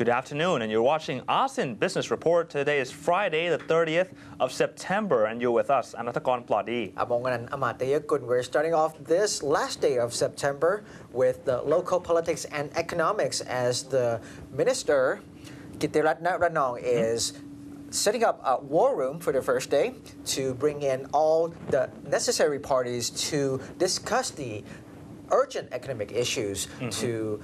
Good afternoon, and you're watching ASEAN Business Report. Today is Friday, the 30th of September, and you're with us, Anatakon Pladi. We're starting off this last day of September with the local politics and economics as the Minister, Kitiratna Ranong, is setting up a war room for the first day to bring in all the necessary parties to discuss the urgent economic issues to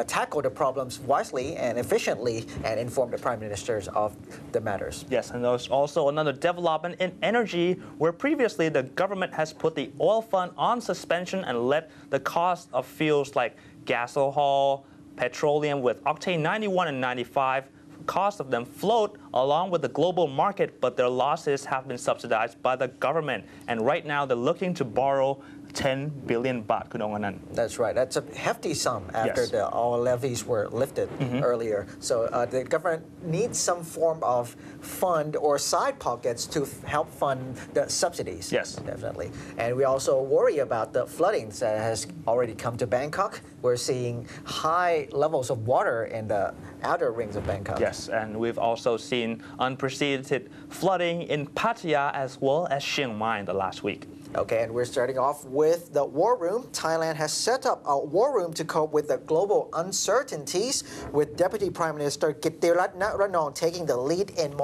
tackle the problems wisely and efficiently and inform the prime ministers of the matters. Yes, and there's also another development in energy where previously the government has put the oil fund on suspension and let the cost of fuels like gasohol, petroleum with octane 91 and 95, cost of them float along with the global market, but their losses have been subsidized by the government. And right now they're looking to borrow 10 billion baht. That's right. That's a hefty sum after the oil levies were lifted earlier. So the government needs some form of fund or side pockets to help fund the subsidies. Yes. Definitely. And we also worry about the flooding that has already come to Bangkok. We're seeing high levels of water in the outer rings of Bangkok. Yes, and we've also seen unprecedented flooding in Pattaya as well as Chiang Mai in the last week. Okay, and we're starting off with the war room. Thailand has set up a war room to cope with the global uncertainties, with Deputy Prime Minister Kitiratna Ranong taking the lead in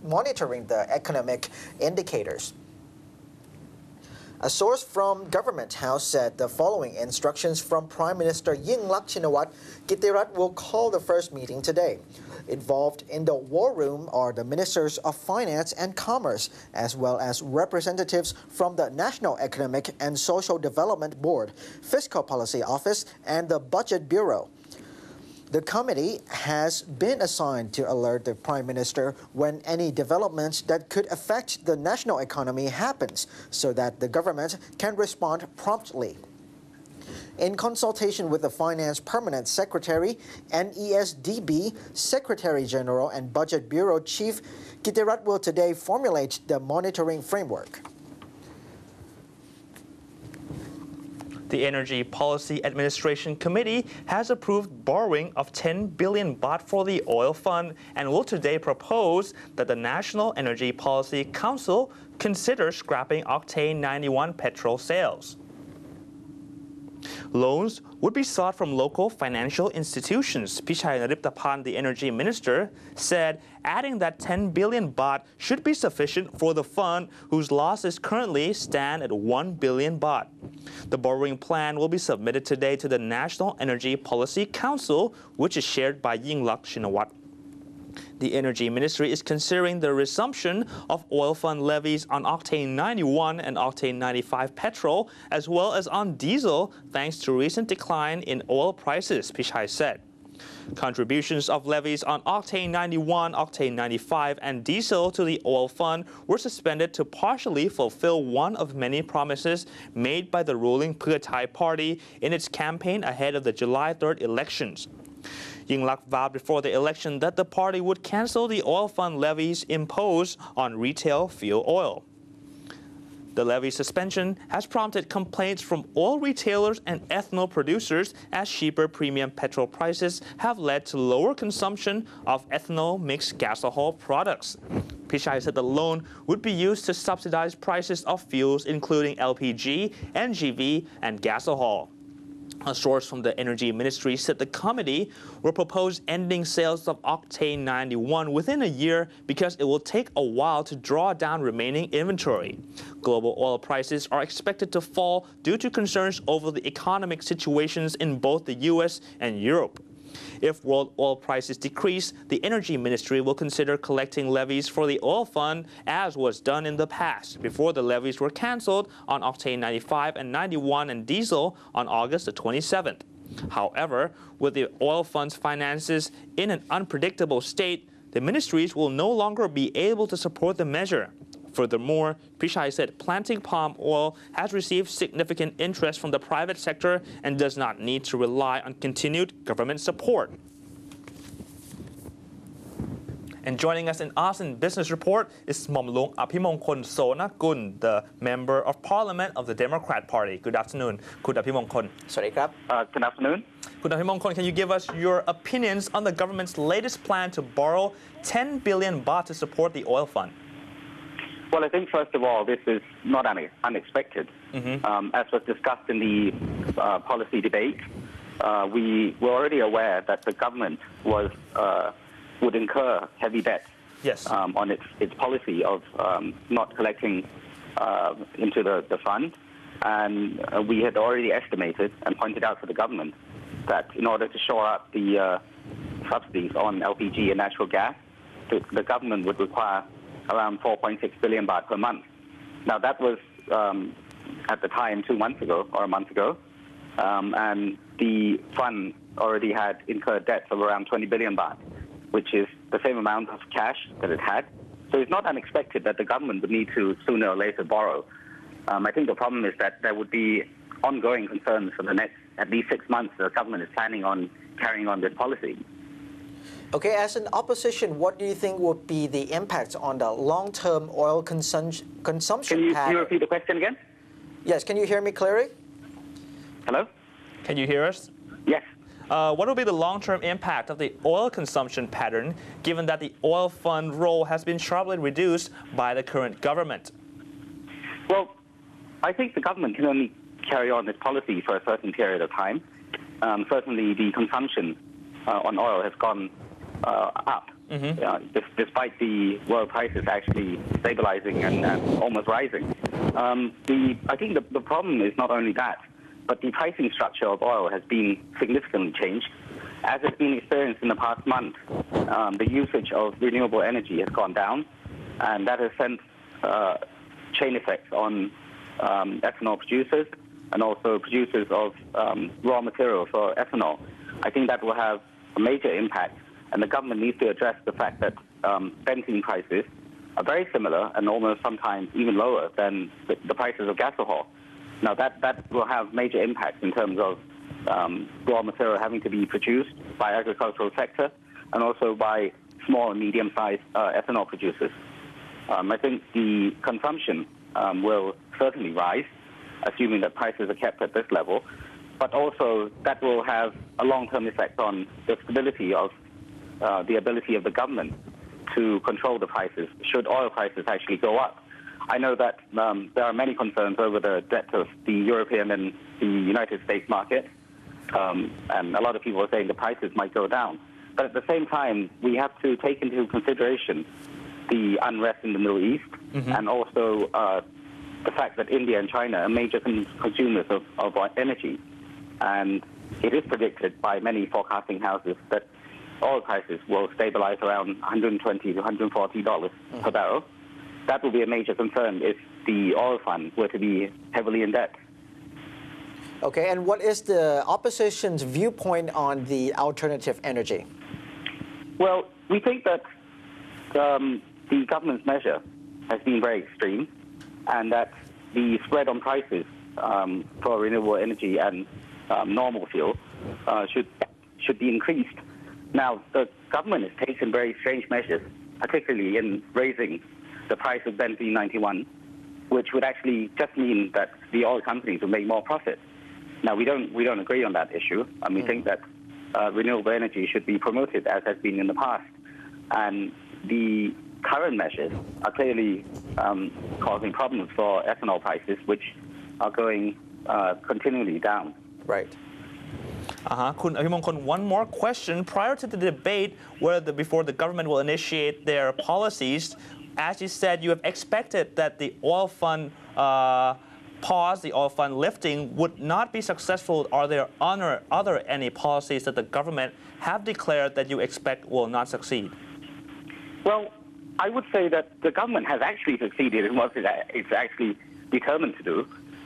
monitoring the economic indicators. A source from Government House said the following instructions from Prime Minister Yingluck Shinawatra. Kitirat will call the first meeting today. Involved in the war room are the Ministers of Finance and Commerce, as well as representatives from the National Economic and Social Development Board, Fiscal Policy Office, and the Budget Bureau. The committee has been assigned to alert the Prime Minister when any developments that could affect the national economy happens, so that the government can respond promptly. In consultation with the Finance Permanent Secretary, NESDB Secretary General and Budget Bureau Chief, Kitirat will today formulate the monitoring framework. The Energy Policy Administration Committee has approved borrowing of 10 billion baht for the oil fund and will today propose that the National Energy Policy Council consider scrapping octane 91 petrol sales. Loans would be sought from local financial institutions. Pichai Nariptapan, the energy minister, said, adding that 10 billion baht should be sufficient for the fund, whose losses currently stand at 1 billion baht. The borrowing plan will be submitted today to the National Energy Policy Council, which is chaired by Yingluck Shinawatra. The Energy Ministry is considering the resumption of oil fund levies on octane 91 and octane 95 petrol, as well as on diesel, thanks to recent decline in oil prices, Pichai said. Contributions of levies on octane 91, octane 95, and diesel to the oil fund were suspended to partially fulfill one of many promises made by the ruling Pheu Thai party in its campaign ahead of the July 3rd elections. Yingluck vowed before the election that the party would cancel the oil fund levies imposed on retail fuel oil. The levy suspension has prompted complaints from oil retailers and ethanol producers, as cheaper premium petrol prices have led to lower consumption of ethanol mixed gasohol products. Pichai said the loan would be used to subsidize prices of fuels including LPG, NGV, and gasohol. A source from the Energy Ministry said the committee will propose ending sales of octane 91 within a year because it will take a while to draw down remaining inventory. Global oil prices are expected to fall due to concerns over the economic situations in both the U.S. and Europe. If world oil prices decrease, the Energy Ministry will consider collecting levies for the oil fund, as was done in the past, before the levies were cancelled on octane 95 and 91 and diesel on August the 27th. However, with the oil fund's finances in an unpredictable state, the ministries will no longer be able to support the measure. Furthermore, Pichai said planting palm oil has received significant interest from the private sector and does not need to rely on continued government support. And joining us in Austin Business Report is หม่อมหลวงอภิมงคลโสนกุล the Member of Parliament of the Democrat Party. Good afternoon, คุณอภิมงคล สวัสดีครับ Good afternoon. คุณอภิมงคล can you give us your opinions on the government's latest plan to borrow 10 billion baht to support the oil fund? Well, I think first of all, this is not unexpected. As was discussed in the policy debate, we were already aware that the government would incur heavy debt on its policy of not collecting into the fund. And we had already estimated and pointed out to the government that in order to shore up the subsidies on LPG and natural gas, the government would require around 4.6 billion baht per month. Now that was at the time 2 months ago or a month ago, and the fund already had incurred debts of around 20 billion baht, which is the same amount of cash that it had. So it's not unexpected that the government would need to sooner or later borrow. I think the problem is that there would be ongoing concerns for the next at least 6 months. The government is planning on carrying on this policy. Okay, as an opposition, what do you think would be the impact on the long-term oil consumption Can you pattern? repeat the question again? Yes, can you hear me clearly? Hello? Can you hear us? Yes. What will be the long-term impact of the oil consumption pattern, given that the oil fund role has been sharply reduced by the current government? Well, I think the government can only carry on this policy for a certain period of time. Certainly, the consumption on oil has gone up, despite the world prices actually stabilizing and almost rising. I think the problem is not only that, but the pricing structure of oil has been significantly changed. As has been experienced in the past month, the usage of renewable energy has gone down, and that has sent chain effects on ethanol producers and also producers of raw material for ethanol. I think that will have a major impact, and the government needs to address the fact that benzene prices are very similar and almost sometimes even lower than the prices of gasohol. Now that will have major impacts in terms of raw material having to be produced by agricultural sector and also by small and medium-sized ethanol producers. I think the consumption will certainly rise, assuming that prices are kept at this level, but also that will have a long-term effect on the stability of the ability of the government to control the prices should oil prices actually go up. I know that there are many concerns over the debt of the European and the United States market, and a lot of people are saying the prices might go down. But at the same time, we have to take into consideration the unrest in the Middle East and also the fact that India and China are major consumers of energy. And it is predicted by many forecasting houses that oil prices will stabilize around $120 to $140 per barrel. That will be a major concern if the oil fund were to be heavily in debt. Okay, and what is the opposition's viewpoint on the alternative energy? Well, we think that the government's measure has been very extreme, and that the spread on prices for renewable energy and normal fuel should be increased. Now, the government has taken very strange measures, particularly in raising the price of benzene 91, which would actually just mean that the oil companies will make more profit. Now, we don't agree on that issue, and we think that renewable energy should be promoted as has been in the past. And the current measures are clearly causing problems for ethanol prices, which are going continually down. Right. คุณอภิมงคล one more question. Prior to the debate, before the government will initiate their policies, as you said, you have expected that the oil fund pause, the oil fund lifting would not be successful. Are there other any policies that the government have declared that you expect will not succeed? Well, I would say that the government has actually succeeded in what it's actually determined to do,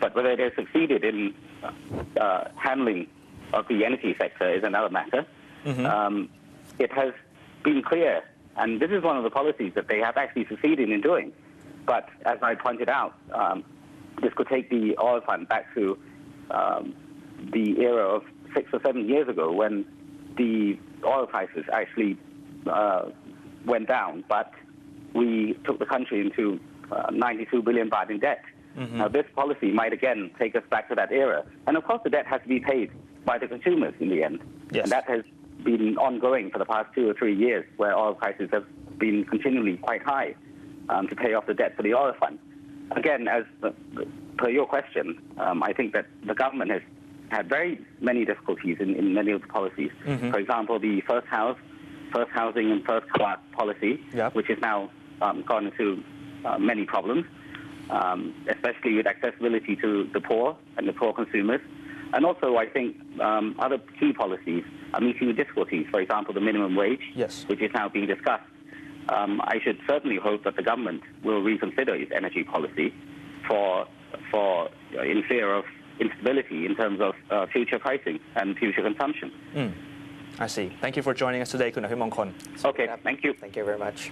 but whether it has succeeded in handling of the energy sector is another matter. It has been clear, and this is one of the policies that they have actually succeeded in doing. But as I pointed out, this could take the oil fund back to the era of 6 or 7 years ago when the oil prices actually went down, but we took the country into 92 billion baht in debt. Now, this policy might again take us back to that era. And of course, the debt has to be paid by the consumers in the end. Yes. And that has been ongoing for the past 2 or 3 years, where oil prices have been continually quite high to pay off the debt for the oil fund. Again, per your question, I think that the government has had very many difficulties in many of the policies. For example, the first housing and first car policy, which is now gone into many problems, especially with accessibility to the poor and the poor consumers. And also, I think other key policies are meeting the difficulties. For example, the minimum wage, which is now being discussed. I should certainly hope that the government will reconsider its energy policy in fear of instability in terms of future pricing and future consumption. I see. Thank you for joining us today, Kun Apimongkol. Okay, thank you. Thank you very much.